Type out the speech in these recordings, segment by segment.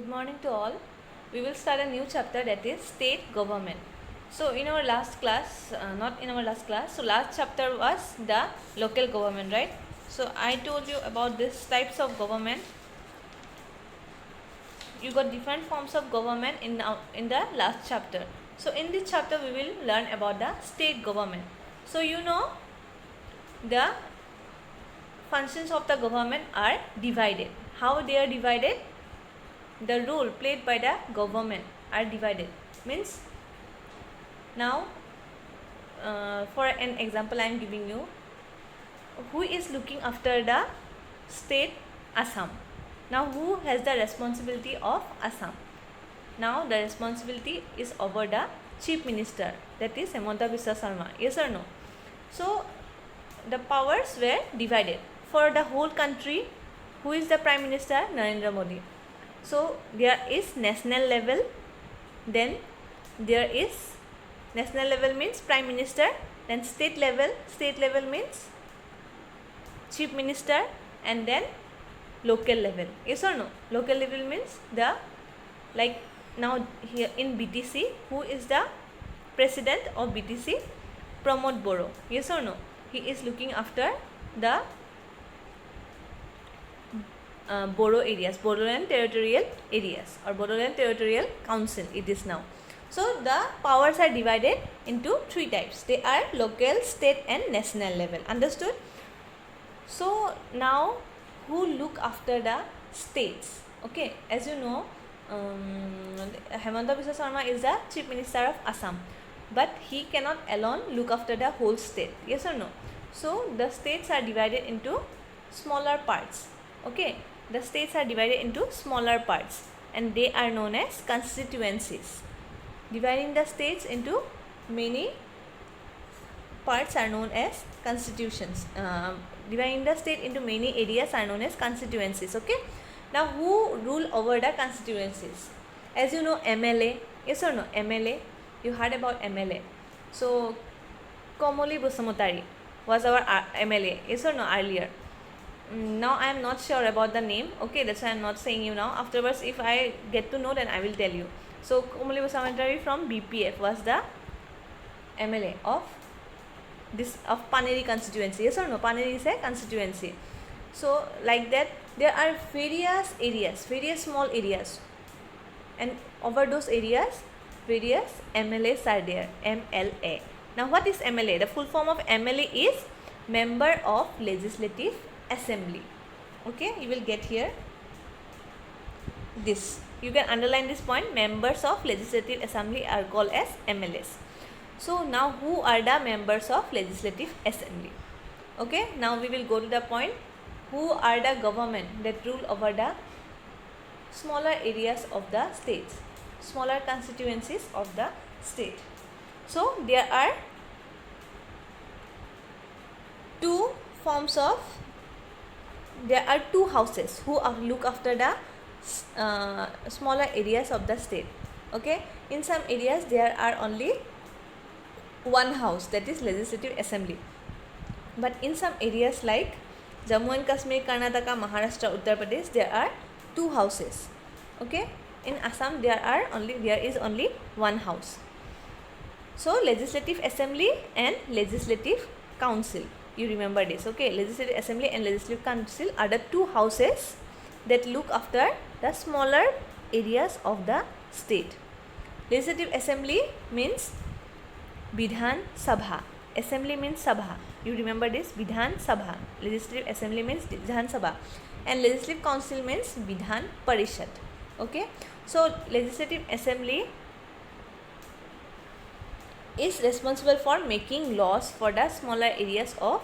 Good morning to all. We will start a new chapter, that is state government. So in our last class, so last chapter was the local government, right? So I told you about these types of government. You got different forms of government in the last chapter. So in this chapter we will learn about the state government. So you know the functions of the government are divided. How they are divided? The role played by the government are divided. Means now for an example I am giving you, who is looking after the state Assam? Now who has the responsibility of Assam? Now the responsibility is over the chief minister, that is Hemanta Biswa Sarma. Yes or no? So the powers were divided. For the whole country, who is the prime minister? Narendra Modi. So there is national level, then there is national level means prime minister, then state level means chief minister, and then local level. Yes or no? Local level means the, like now here in BTC, who is the president of BTC? Pramod Boro. Yes or no? He is looking after the Boro areas, Bodoland territorial areas, or Bodoland territorial council it is now. So the powers are divided into three types. They are local, state and national level. Understood? So now who look after the states? Okay, as you know, Hemanta Biswa Sarma is the chief minister of Assam, but he cannot alone look after the whole state. Yes or no? So the states are divided into smaller parts. Okay, the states are divided into smaller parts and they are known as constituencies. Dividing the states into many parts are known as constitutions. Dividing the state into many areas are known as constituencies. Okay, now who rule over the constituencies? As you know, MLA. Yes or no? MLA, you heard about MLA. So Komoli Busumutari was our MLA. Yes or no? Earlier. Now I am not sure about the name. Okay, that's why I am not saying you now. Afterwards, if I get to know, then I will tell you. So Komoli Busumutari from BPF was the MLA of Paneri constituency. Yes or no? Paneri is a constituency. So like that, there are various areas, various small areas, and over those areas, various MLAs are there. MLA. Now what is MLA? The full form of MLA is Member of Legislative Assembly. Okay, you will get here this. You can underline this point. Members of Legislative Assembly are called as MLAs. So now who are the members of Legislative Assembly? Okay, now we will go to the point. Who are the government that rule over the smaller areas of the states, smaller constituencies of the state? So there are two houses who look after the smaller areas of the state. Okay, in some areas there are only one house, that is Legislative Assembly, but in some areas like Jammu and Kashmir, Karnataka, Maharashtra, Uttar Pradesh, there are two houses. Okay, in Assam there is only one house. So Legislative Assembly and Legislative Council, you remember this. Okay, Legislative Assembly and Legislative Council are the two houses that look after the smaller areas of the state. Legislative Assembly means Vidhan Sabha. Assembly means Sabha. You remember this? Vidhan Sabha. Legislative Assembly means Vidhan Sabha. And Legislative Council means Vidhan Parishad. Okay. So Legislative Assembly is responsible for making laws for the smaller areas of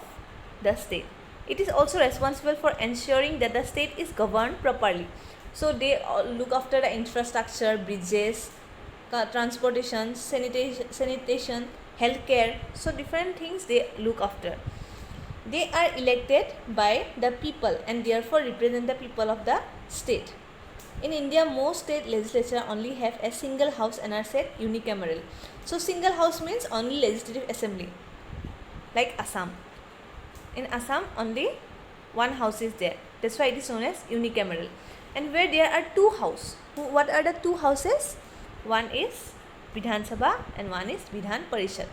the state. It is also responsible for ensuring that the state is governed properly. So they look after the infrastructure, bridges, transportation, sanitation, healthcare. So different things they look after. They are elected by the people and therefore represent the people of the state. In India, most state legislature only have a single house and are said unicameral. So single house means only Legislative Assembly, like Assam. In Assam, only one house is there. That's why it is known as unicameral. and where there are two houses. What are the two houses? One is Vidhan Sabha and one is Vidhan Parishad,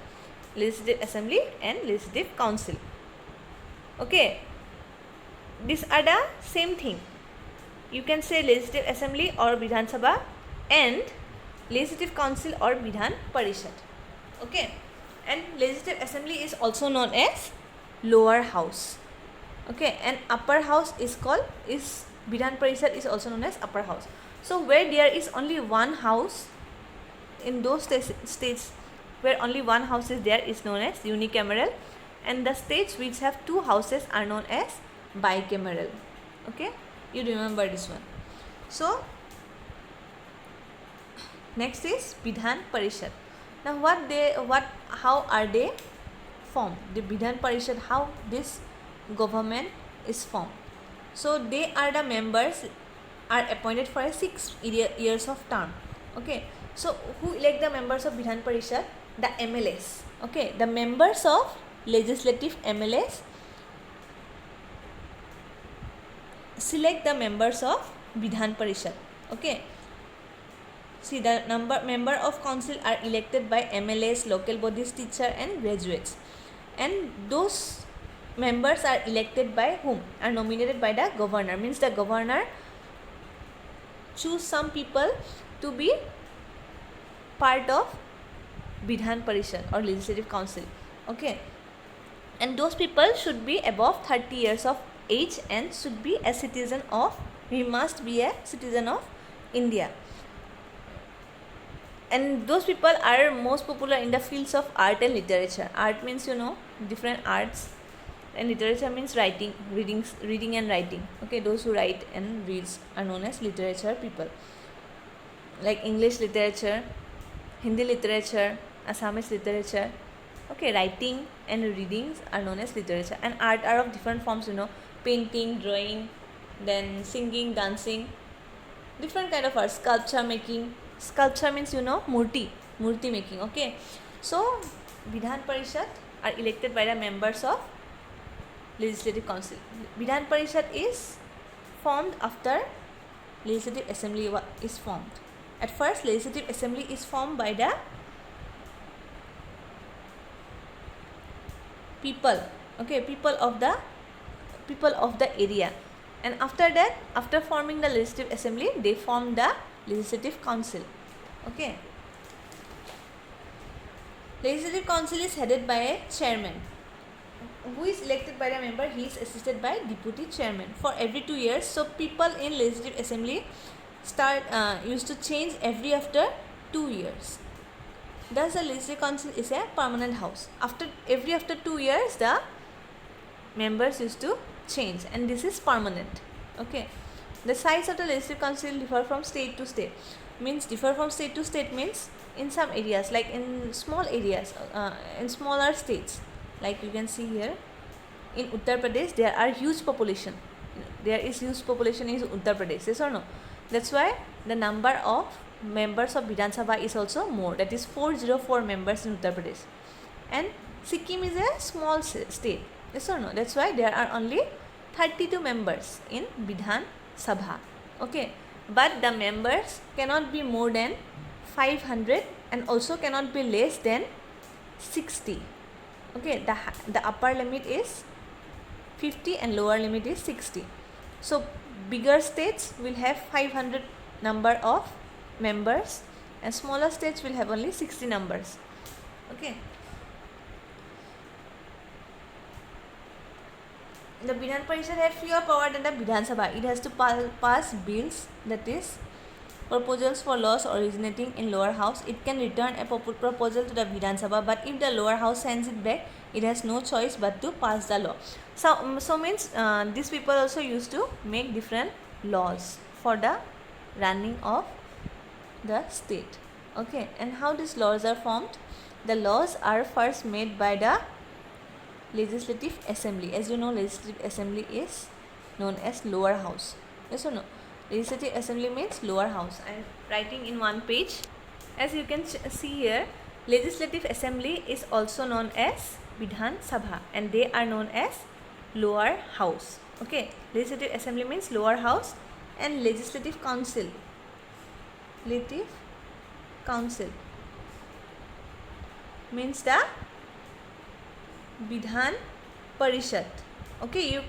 Legislative Assembly and Legislative Council. Okay, these are the same thing. You can say Legislative Assembly or Vidhan Sabha and Legislative Council or Vidhan Parishad. Okay, and Legislative Assembly is also known as lower house. Okay, and upper house is Vidhan Parishad is also known as upper house. So where there is only one house, in those states where only one house is there, is known as unicameral, and the states which have two houses are known as bicameral. Okay, you remember this one. So next is Vidhan Parishad. Now how are they formed? The Vidhan Parishad, how this government is formed. So they are the members are appointed for a 6 years of term. Okay, so who elect the members of Vidhan Parishad? The MLAs. Okay, the members of legislative MLAs select the members of Vidhan Parishad. Okay, see, the member of council are elected by MLAs, local bodies, teacher and graduates, and those members are elected by whom? Are nominated by the governor. Means the governor choose some people to be part of Vidhan Parishad or Legislative Council. Okay, and those people should be above 30 years of age and should be a citizen of, he must be a citizen of India. And those people are most popular in the fields of art and literature. Art means, you know, different arts, and literature means writing, reading and writing. Okay, those who write and reads are known as literature people, like English literature, Hindi literature, Assamese literature. Okay, writing and readings are known as literature, and art are of different forms, you know, painting, drawing, then singing, dancing, different kind of art, sculpture making. Sculpture means, you know, murti making. Okay, so Vidhan Parishad are elected by the members of Legislative Council. Vidhan Parishad is formed after Legislative Assembly is formed. At first, Legislative Assembly is formed by the people. Okay, people of the area, and after that, after forming the Legislative Assembly, they form the Legislative Council. Okay, Legislative Council is headed by a chairman who is elected by the member. He is assisted by deputy chairman for every 2 years. So people in Legislative Assembly used to change after 2 years. Thus the Legislative Council is a permanent house. After 2 years, the members used to change, and this is permanent. Okay, the size of the Legislative Council differ from state to state. Means in some areas, like in small areas, in smaller states, like you can see here in Uttar Pradesh, there are huge population. There is huge population in Uttar Pradesh. Yes or no? That's why the number of members of Vidhan Sabha is also more. That is 404 members in Uttar Pradesh. And Sikkim is a small state. Yes or no? That's why there are only 32 members in Vidhan Sabha. Okay, but the members cannot be more than 500 and also cannot be less than 60. Okay, the upper limit is 50 and lower limit is 60. So bigger states will have 500 number of members and smaller states will have only 60 numbers. Okay, the Vidhan Parishad has fewer power than the Vidhan Sabha. It has to pass bills, that is proposals for laws originating in lower house. It can return a proposal to the Vidhan Sabha, but if the lower house sends it back, it has no choice but to pass the law. So means these people also used to make different laws for the running of the state. Okay, and how these laws are formed? The laws are first made by the Legislative Assembly. As you know, Legislative Assembly is known as lower house. Yes or no? Legislative Assembly means lower house. I am writing in one page. As you can see here, Legislative Assembly is also known as Vidhan Sabha, and they are known as lower house. Okay, Legislative Assembly means lower house and legislative council. Legislative council means the Vidhan Parishad. Okay, you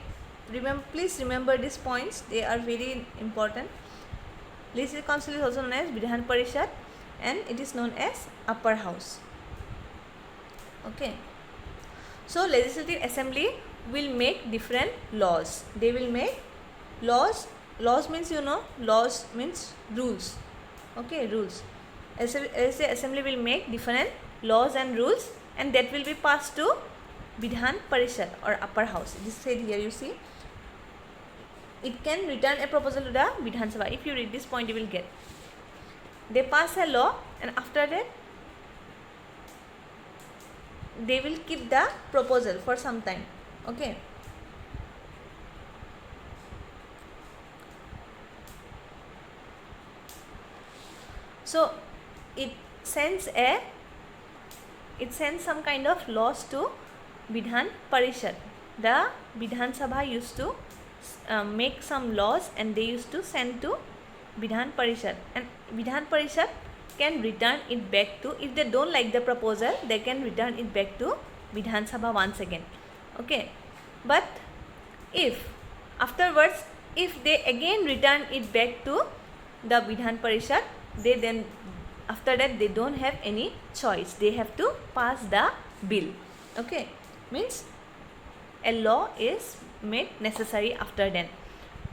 remember, please remember these points, they are very important. Legislative council is also known as Vidhan Parishad and it is known as upper house. Okay, so legislative assembly will make different laws. They will make laws. Laws means, you know, laws means rules. Okay, rules. As the assembly will make different laws and rules, and that will be passed to Vidhan Parishad or upper house. This is said here, you see. It can return a proposal to the Vidhan Sabha. If you read this point, you will get. They pass a law, and after that they will keep the proposal for some time. Okay. So it sends some kind of laws to Vidhan Parishad. The Vidhan Sabha used to make some laws and they used to send to Vidhan Parishad, and Vidhan Parishad can return it back to, if they don't like the proposal, they can return it back to Vidhan Sabha once again. Okay, but if afterwards, if they again return it back to the Vidhan Parishad, they then after that they don't have any choice, they have to pass the bill. Okay, means a law is made necessary after then.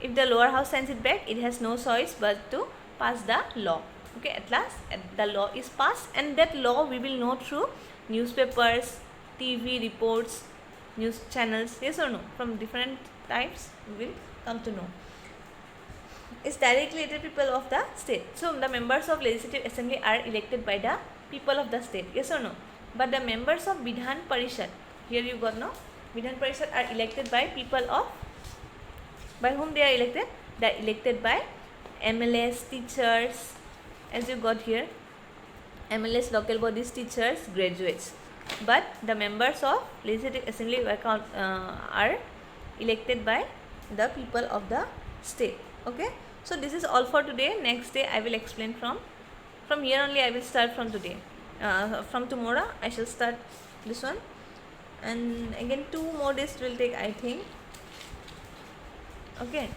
If the lower house sends it back, it has no choice but to pass the law. Okay, at last the law is passed, and that law we will know through newspapers, TV reports, news channels, yes or no, from different types we will come to know. Is directly elected people of the state. So the members of legislative assembly are elected by the people of the state, yes or no. But the members of Vidhan Parishad, here you got no, Vidhan Parishad are elected by people of, by whom they are elected? They are elected by MLAs, teachers, as you got here, MLAs, local bodies, teachers, graduates. But the members of legislative assembly are elected by the people of the state. Okay, so this is all for today. Next day I will explain from here only. I will start from today. From tomorrow I shall start this one, and again 2 more days will take, I think. Okay,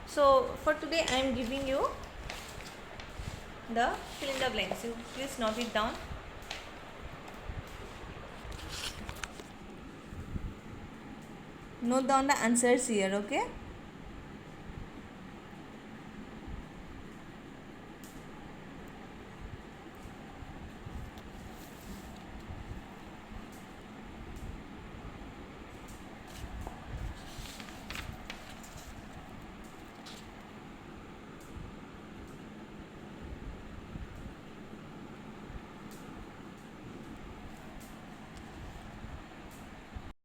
so for today I am giving you the fill in the blanks. So please note it down. Note down the answers here. Okay.